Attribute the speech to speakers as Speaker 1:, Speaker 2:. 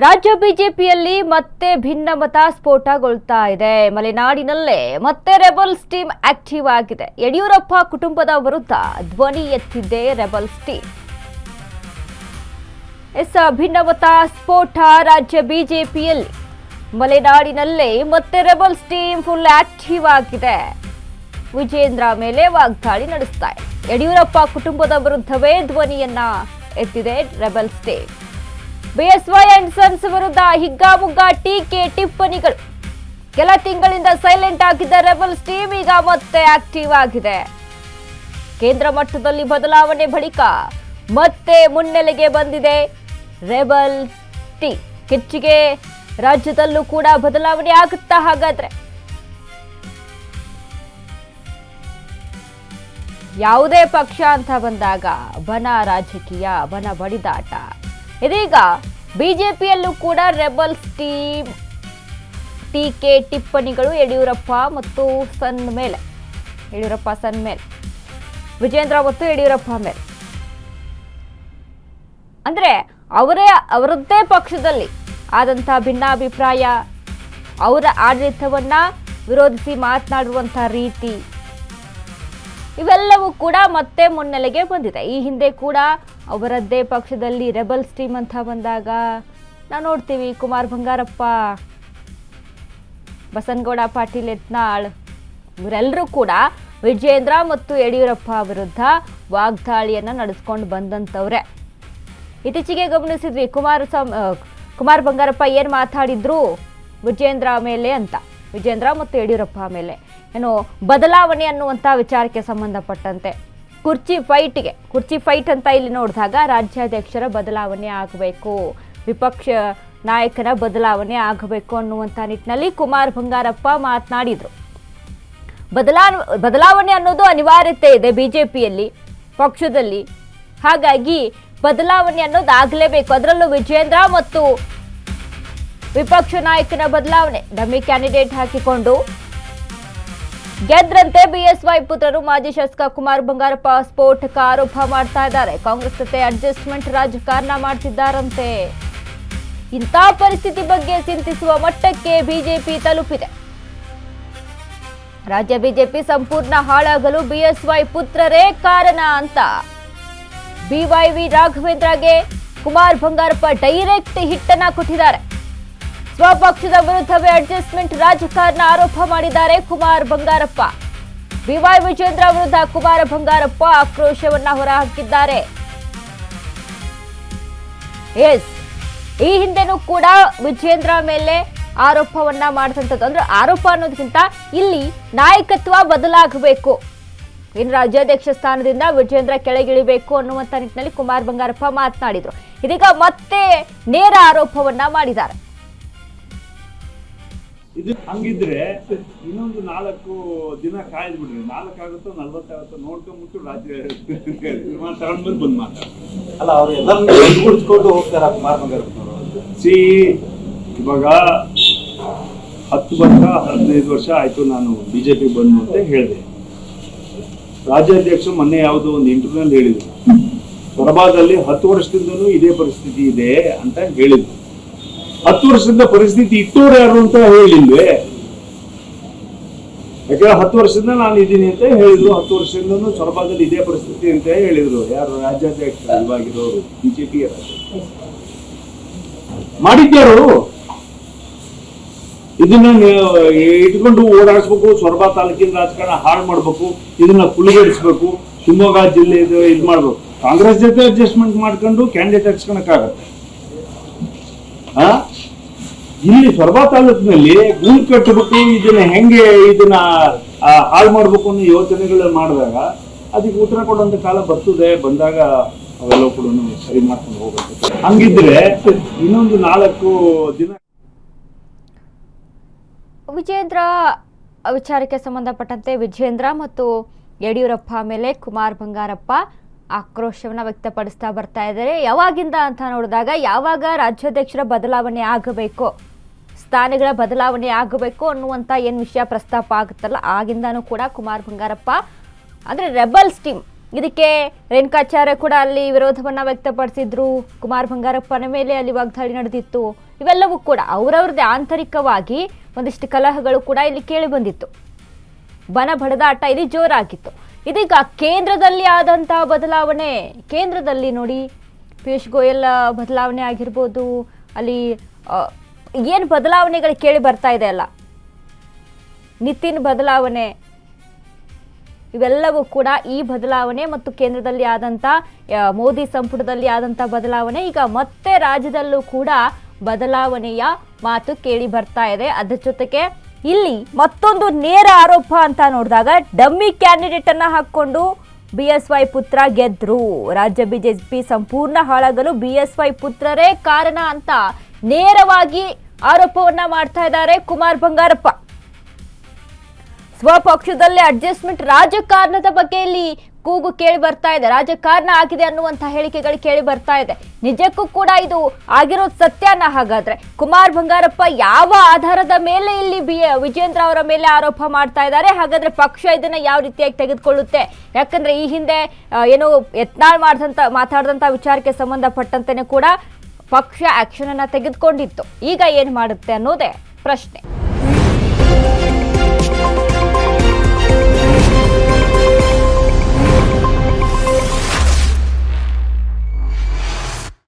Speaker 1: ರಾಜ್ಯ ಬಿಜೆಪಿಯಲ್ಲಿ ಮತ್ತೆ ಭಿನ್ನಮತ ಸ್ಫೋಟಗೊಳ್ತಾ ಇದೆ. ಮಲೆನಾಡಿನಲ್ಲೇ ಮತ್ತೆ ರೆಬಲ್ಸ್ ಟೀಮ್ ಆಕ್ಟಿವ್ ಆಗಿದೆ. ಯಡಿಯೂರಪ್ಪ ಕುಟುಂಬದ ವಿರುದ್ಧ ಧ್ವನಿ ಎತ್ತಿದೆ ರೆಬಲ್ಸ್ ಟೀಮ್. ಭಿನ್ನಮತ ಸ್ಫೋಟ ರಾಜ್ಯ ಬಿಜೆಪಿಯಲ್ಲಿ. ಮಲೆನಾಡಿನಲ್ಲೇ ಮತ್ತೆ ರೆಬಲ್ಸ್ ಟೀಮ್ ಫುಲ್ ಆಕ್ಟಿವ್ ಆಗಿದೆ. ವಿಜೇಂದ್ರ ಮೇಲೆ ವಾಗ್ದಾಳಿ ನಡೆಸ್ತಾ ಇದೆ. ಯಡಿಯೂರಪ್ಪ ಕುಟುಂಬದ ವಿರುದ್ಧವೇ ಧ್ವನಿಯನ್ನ ಎತ್ತಿದೆ rebels team. BSY and sons ವಿರುದ್ಧ ಹಿಗ್ಗಾಮುಗ್ಗಾ ಟೀಕೆ ಟಿಪ್ಪಣಿಗಳು. ಕೆಲ ತಿಂಗಳಿಂದ ಸೈಲೆಂಟ್ ಆಗಿದ್ದ ರೆಬಲ್ಸ್ ಟೀಮ್ ಈಗ ಮತ್ತೆ ಆಕ್ಟಿವ್ ಆಗಿದೆ. ಕೇಂದ್ರ ಮಟ್ಟದಲ್ಲಿ ಬದಲಾವಣೆ ಬಳಿಕ ಮತ್ತೆ ಮುನ್ನೆಲೆಗೆ ಬಂದಿದೆ ರೆಬಲ್ಸ್ ಟೀಮ್. ಕಿಚ್ಚಿಗೆ ರಾಜ್ಯದಲ್ಲೂ ಕೂಡ ಬದಲಾವಣೆ ಆಗುತ್ತಾ? ಹಾಗಾದ್ರೆ ಯಾವುದೇ ಪಕ್ಷ ಅಂತ ಬಂದಾಗ ಬನ ರಾಜಕೀಯ, ಬನ ಬಡಿದಾಟ. ಇದೀಗ ಬಿಜೆಪಿಯಲ್ಲೂ ಕೂಡ ರೆಬಲ್ಸ್ ಟೀಮ್ ಟೀಕೆ ಟಿಪ್ಪಣಿಗಳು ಯಡಿಯೂರಪ್ಪ ಸನ್ ಮೇಲೆ, ವಿಜೇಂದ್ರ ಮತ್ತು ಯಡಿಯೂರಪ್ಪ ಮೇಲೆ. ಅಂದ್ರೆ ಅವರದ್ದೇ ಪಕ್ಷದಲ್ಲಿ ಆದಂಥ ಭಿನ್ನಾಭಿಪ್ರಾಯ, ಅವರ ಆಡಳಿತವನ್ನ ವಿರೋಧಿಸಿ ಮಾತನಾಡುವಂಥ ರೀತಿ, ಇವೆಲ್ಲವೂ ಕೂಡ ಮತ್ತೆ ಮುನ್ನೆಲೆಗೆ ಬಂದಿದೆ. ಈ ಹಿಂದೆ ಕೂಡ ಅವರದ್ದೇ ಪಕ್ಷದಲ್ಲಿ ರೆಬಲ್ಸ್ ಟೀಮ್ ಅಂತ ಬಂದಾಗ ನಾವು ನೋಡ್ತೀವಿ, ಕುಮಾರ್ ಬಂಗಾರಪ್ಪ, ಬಸನಗೌಡ ಪಾಟೀಲ್ ಯತ್ನಾಳ್ ಇವರೆಲ್ಲರೂ ಕೂಡ ವಿಜೇಂದ್ರ ಮತ್ತು ಯಡಿಯೂರಪ್ಪ ವಿರುದ್ಧ ವಾಗ್ದಾಳಿಯನ್ನ ನಡೆಸ್ಕೊಂಡು ಬಂದಂಥವ್ರೆ. ಇತ್ತೀಚೆಗೆ ಗಮನಿಸಿದ್ವಿ ಕುಮಾರ್ ಬಂಗಾರಪ್ಪ ಏನು ಮಾತಾಡಿದ್ರು ವಿಜೇಂದ್ರ ಮೇಲೆ ಅಂತ, ವಿಜೇಂದ್ರ ಮತ್ತು ಯಡಿಯೂರಪ್ಪ ಮೇಲೆ ಏನು ಬದಲಾವಣೆ ಅನ್ನುವಂಥ ವಿಚಾರಕ್ಕೆ ಸಂಬಂಧಪಟ್ಟಂತೆ ಕುರ್ಚಿ ಫೈಟ್ ಅಂತ ಇಲ್ಲಿ ನೋಡಿದಾಗ ರಾಜ್ಯಾಧ್ಯಕ್ಷರ ಬದಲಾವಣೆ ಆಗಬೇಕು, ವಿಪಕ್ಷ ನಾಯಕನ ಬದಲಾವಣೆ ಆಗಬೇಕು ಅನ್ನುವಂಥ ನಿಟ್ಟಿನಲ್ಲಿ ಕುಮಾರ್ ಬಂಗಾರಪ್ಪ ಮಾತನಾಡಿದರು. ಬದಲಾವಣೆ ಅನ್ನೋದು ಅನಿವಾರ್ಯತೆ ಇದೆ ಬಿಜೆಪಿಯಲ್ಲಿ, ಪಕ್ಷದಲ್ಲಿ. ಹಾಗಾಗಿ ಬದಲಾವಣೆ ಅನ್ನೋದು ಆಗಲೇಬೇಕು. ಅದರಲ್ಲೂ ವಿಜೇಂದ್ರ ಮತ್ತು ವಿಪಕ್ಷ ನಾಯಕನ ಬದಲಾವಣೆ. ಡಮ್ಮಿ ಕ್ಯಾಂಡಿಡೇಟ್ ಹಾಕಿಕೊಂಡು ಗೆದ್ರಂತೆ ಬಿಎಸ್ವೈ ಪುತ್ರರು. ಮಾಜಿ ಶಾಸಕ ಕುಮಾರ್ ಬಂಗಾರಪ್ಪ ಸ್ಫೋಟಕ ಆರೋಪ ಮಾಡ್ತಾ ಇದ್ದಾರೆ. ಕಾಂಗ್ರೆಸ್ ಜೊತೆ ಅಡ್ಜಸ್ಟ್ಮೆಂಟ್ ರಾಜಕಾರಣ ಮಾಡ್ತಿದ್ದಾರಂತೆ. ಇಂಥ ಪರಿಸ್ಥಿತಿ ಬಗ್ಗೆ ಚಿಂತಿಸುವ ಮಟ್ಟಕ್ಕೆ ಬಿಜೆಪಿ ತಲುಪಿದೆ. ರಾಜ್ಯ ಬಿಜೆಪಿ ಸಂಪೂರ್ಣ ಹಾಳಾಗಲು ಬಿಎಸ್ವೈ ಪುತ್ರರೇ ಕಾರಣ ಅಂತ ಬಿವೈವಿ ರಾಘವೇಂದ್ರಗೆ ಕುಮಾರ್ ಬಂಗಾರಪ್ಪ ಡೈರೆಕ್ಟ್ ಹಿಟ್ಟನ್ನ ಕೊಟ್ಟಿದ್ದಾರೆ. ಸ್ವಪಕ್ಷದ ವಿರುದ್ಧವೇ ಅಡ್ಜಸ್ಟ್ಮೆಂಟ್ ರಾಜಕಾರಣ ಆರೋಪ ಮಾಡಿದ್ದಾರೆ ಕುಮಾರ್ ಬಂಗಾರಪ್ಪ. ಬಿವೈ ವಿಜೇಂದ್ರ ವಿರುದ್ಧ ಕುಮಾರ ಬಂಗಾರಪ್ಪ ಆಕ್ರೋಶವನ್ನ ಹೊರಹಾಕಿದ್ದಾರೆ. ಈ ಹಿಂದೆನೂ ಕೂಡ ವಿಜೇಂದ್ರ ಮೇಲೆ ಆರೋಪವನ್ನ ಮಾಡಿದಂಥದ್ದು. ಅಂದ್ರೆ ಆರೋಪ ಅನ್ನೋದಕ್ಕಿಂತ ಇಲ್ಲಿ ನಾಯಕತ್ವ ಬದಲಾಗಬೇಕು, ಇನ್ನು ರಾಜ್ಯಾಧ್ಯಕ್ಷ ಸ್ಥಾನದಿಂದ ವಿಜೇಂದ್ರ ಕೆಳಗಿಳಿಬೇಕು ಅನ್ನುವಂಥ ನಿಟ್ಟಿನಲ್ಲಿ ಕುಮಾರ್ ಬಂಗಾರಪ್ಪ ಮಾತನಾಡಿದ್ರು. ಇದೀಗ ಮತ್ತೆ ನೇರ ಆರೋಪವನ್ನ ಮಾಡಿದ್ದಾರೆ.
Speaker 2: ಇದು ಹಂಗಿದ್ರೆ ಇನ್ನೊಂದು 4 ದಿನ ಕಾಯ್ದು ಬಿಡ್ರಿ, 4 ಆಗುತ್ತೋ 40 ಆಗುತ್ತೋ ನೋಡ್ಕೊಂಡ್ಬಿಟ್ಟು ರಾಜ್ಯ ತಗೊಂಡ್ಬಂದು ಬಂದು
Speaker 3: ಅಲ್ಲ, ಅವ್ರು ಎಲ್ಲರೂ ಗುಡಿಸ್ಕೊಂಡು ಹೋಗ್ತಾರ ಕುಮಾರ್ ಬಂಗಾರಪ್ಪನವರು.
Speaker 2: ಇವಾಗ 10 ವರ್ಷ 15 ವರ್ಷ ಆಯ್ತು ನಾನು ಬಿಜೆಪಿ ಬಂದು ಅಂತ ಹೇಳಿದೆ. ರಾಜ್ಯಾಧ್ಯಕ್ಷರು ಮೊನ್ನೆ ಯಾವುದೋ ಒಂದು ಇಂಟರ್ವ್ಯೂನಲ್ಲಿ ಹೇಳಿದ್ರು, ಸೊರಬದಲ್ಲಿ 10 ವರ್ಷದಿಂದಲೂ ಇದೇ ಪರಿಸ್ಥಿತಿ ಇದೆ ಅಂತ ಹೇಳಿದ್ರು. 10 ವರ್ಷದಿಂದ ಪರಿಸ್ಥಿತಿ ಇಟ್ಟೋರು ಯಾರು ಅಂತ ಹೇಳಿಲ್ವೇ? ಯಾಕಂದ್ರೆ 10 ವರ್ಷದಿಂದ ನಾನು ಇದ್ದೀನಿ ಅಂತ ಹೇಳಿದ್ರು. 10 ವರ್ಷದಿಂದನೂ ಸೊರಬದಲ್ಲಿ ಇದೇ ಪರಿಸ್ಥಿತಿ ಅಂತ ಹೇಳಿದ್ರು. ಯಾರು ರಾಜ್ಯಾಧ್ಯಕ್ಷ ಇವಾಗಿರೋರು, ಬಿಜೆಪಿ ಮಾಡಿದ್ಯಾರು? ಇದನ್ನ ಇಟ್ಕೊಂಡು ಓಡಾಡಿಸ್ಬೇಕು, ಸೊರಬ ತಾಲೂಕಿನ ರಾಜಕಾರಣ ಹಾಳು ಮಾಡ್ಬೇಕು, ಇದನ್ನ ಕುಳಿಗಡಿಸ್ಬೇಕು, ಶಿವಮೊಗ್ಗ ಜಿಲ್ಲೆ ಇದು ಮಾಡ್ಬೇಕು. ಕಾಂಗ್ರೆಸ್ ಜೊತೆ ಅಡ್ಜಸ್ಟ್ಮೆಂಟ್ ಮಾಡ್ಕೊಂಡು ಕ್ಯಾಂಡಿಡೇಟ್ ಹಚ್ಕೊಳಕ್ಕಾಗತ್ತೆ? ಇಲ್ಲಿ ಸೊರಬ ತಾಲೂಕಿನಲ್ಲಿ ಗೂಳು ಕಟ್ಟಬೇಕು, ಇದನ್ನ ಹಾಳು ಮಾಡ್ಬೇಕು ಅನ್ನೋ ಯೋಚನೆಗಳು ಮಾಡಿದಾಗ ಅದಕ್ಕೆ ಉತ್ತರ ಕೊಡುವಂತ ಕಾಲ ಬರ್ತದೆ. ಬಂದಾಗ ಅವೆಲ್ಲ ಕೂಡ ಸರಿ ಮಾಡ್ಕೊಂಡು ಹೋಗುತ್ತೆ. ಹಂಗಿದ್ರೆ ಇನ್ನೊಂದು 4 ದಿನ
Speaker 1: ವಿಜೇಂದ್ರ ವಿಚಾರಕ್ಕೆ ಸಂಬಂಧಪಟ್ಟಂತೆ ವಿಜೇಂದ್ರ ಮತ್ತು ಯಡಿಯೂರಪ್ಪ ಮೇಲೆ ಕುಮಾರ್ ಬಂಗಾರಪ್ಪ ಆಕ್ರೋಶವನ್ನು ವ್ಯಕ್ತಪಡಿಸ್ತಾ ಬರ್ತಾ ಇದ್ದಾರೆ. ಯಾವಾಗಿಂದ ಅಂತ ನೋಡಿದಾಗ, ಯಾವಾಗ ರಾಜ್ಯಾಧ್ಯಕ್ಷರ ಬದಲಾವಣೆ ಆಗಬೇಕು, ಸ್ಥಾನಗಳ ಬದಲಾವಣೆ ಆಗಬೇಕು ಅನ್ನುವಂಥ ಏನು ವಿಷಯ ಪ್ರಸ್ತಾಪ ಆಗುತ್ತಲ್ಲ, ಆಗಿಂದಾನೂ ಕೂಡ ಕುಮಾರ್ ಬಂಗಾರಪ್ಪ ಅಂದರೆ ರೆಬಲ್ಸ್ ಟೀಮ್ ಇದಕ್ಕೆ ರೇಣುಕಾಚಾರ್ಯ ಕೂಡ ಅಲ್ಲಿ ವಿರೋಧವನ್ನ ವ್ಯಕ್ತಪಡಿಸಿದ್ರು. ಕುಮಾರ್ ಬಂಗಾರಪ್ಪನ ಮೇಲೆ ಅಲ್ಲಿ ವಾಗ್ದಾಳಿ ನಡೆದಿತ್ತು. ಇವೆಲ್ಲವೂ ಕೂಡ ಅವರವ್ರದ್ದೇ ಆಂತರಿಕವಾಗಿ ಒಂದಿಷ್ಟು ಕಲಹಗಳು ಕೂಡ ಇಲ್ಲಿ ಕೇಳಿ ಬಂದಿತ್ತು. ಬನ ಬಡದಾಟ ಇಲ್ಲಿ ಜೋರಾಗಿತ್ತು. ಇದೀಗ ಕೇಂದ್ರದಲ್ಲಿ ಆದಂತಹ ಬದಲಾವಣೆ, ಕೇಂದ್ರದಲ್ಲಿ ನೋಡಿ ಪಿಯೂಷ್ ಗೋಯಲ್ ಬದಲಾವಣೆ ಆಗಿರ್ಬೋದು, ಅಲ್ಲಿ ಏನು ಬದಲಾವಣೆಗಳು ಕೇಳಿ ಬರ್ತಾ ಇದೆ ಅಲ್ಲ, ನಿತಿನ್ ಬದಲಾವಣೆ, ಇವೆಲ್ಲವೂ ಕೂಡ ಈ ಬದಲಾವಣೆ ಮತ್ತು ಕೇಂದ್ರದಲ್ಲಿ ಆದಂಥ ಮೋದಿ ಸಂಪುಟದಲ್ಲಿ ಆದಂಥ ಬದಲಾವಣೆ ಈಗ ಮತ್ತೆ ರಾಜ್ಯದಲ್ಲೂ ಕೂಡ ಬದಲಾವಣೆಯ ಮಾತು ಕೇಳಿ ಬರ್ತಾ ಇದೆ. ಅದರ ಜೊತೆಗೆ ಇಲ್ಲಿ ಮತ್ತೊಂದು ನೇರ ಆರೋಪ ಅಂತ ನೋಡಿದಾಗ ಡಮ್ಮಿ ಕ್ಯಾಂಡಿಡೇಟ್ ಅನ್ನ ಹಾಕೊಂಡು BSY ಪುತ್ರ ಗೆದ್ರು, ರಾಜ್ಯ ಬಿಜೆಪಿ ಸಂಪೂರ್ಣ ಹಾಳಾಗಲು BSY ಪುತ್ರರೇ ಕಾರಣ ಅಂತ ನೇರವಾಗಿ ಆರೋಪವನ್ನ ಮಾಡ್ತಾ ಇದ್ದಾರೆ ಕುಮಾರ್ ಬಂಗಾರಪ್ಪ. ಸ್ವಪಕ್ಷದಲ್ಲೇ ಅಡ್ಜಸ್ಟ್ಮೆಂಟ್ ರಾಜಕಾರಣದ ಬಗ್ಗೆ ಇಲ್ಲಿ ಕೂಗು ಕೇಳಿ ಬರ್ತಾ ಇದೆ, ರಾಜಕಾರಣ ಆಗಿದೆ ಅನ್ನುವಂಥ ಹೇಳಿಕೆಗಳು ಕೇಳಿ ಬರ್ತಾ ಇದೆ. ನಿಜಕ್ಕೂ ಕೂಡ ಇದು ಆಗಿರೋದು ಸತ್ಯನ? ಹಾಗಾದ್ರೆ ಕುಮಾರ್ ಬಂಗಾರಪ್ಪ ಯಾವ ಆಧಾರದ ಮೇಲೆ ಇಲ್ಲಿ ವಿಜೇಂದ್ರ ಅವರ ಮೇಲೆ ಆರೋಪ ಮಾಡ್ತಾ ಇದ್ದಾರೆ? ಹಾಗಾದ್ರೆ ಪಕ್ಷ ಇದನ್ನ ಯಾವ ರೀತಿಯಾಗಿ ತೆಗೆದುಕೊಳ್ಳುತ್ತೆ? ಯಾಕಂದ್ರೆ ಈ ಹಿಂದೆ ಏನು ಯತ್ನಾಳ್ ಮಾತಾಡಿದಂತ ವಿಚಾರಕ್ಕೆ ಸಂಬಂಧಪಟ್ಟಂತೆನೆ ಕೂಡ ಪಕ್ಷ ಆಕ್ಷನ್ ಅನ್ನ ತೆಗೆದುಕೊಂಡಿತ್ತು. ಈಗ ಏನ್ ಮಾಡುತ್ತೆ ಅನ್ನೋದೇ ಪ್ರಶ್ನೆ.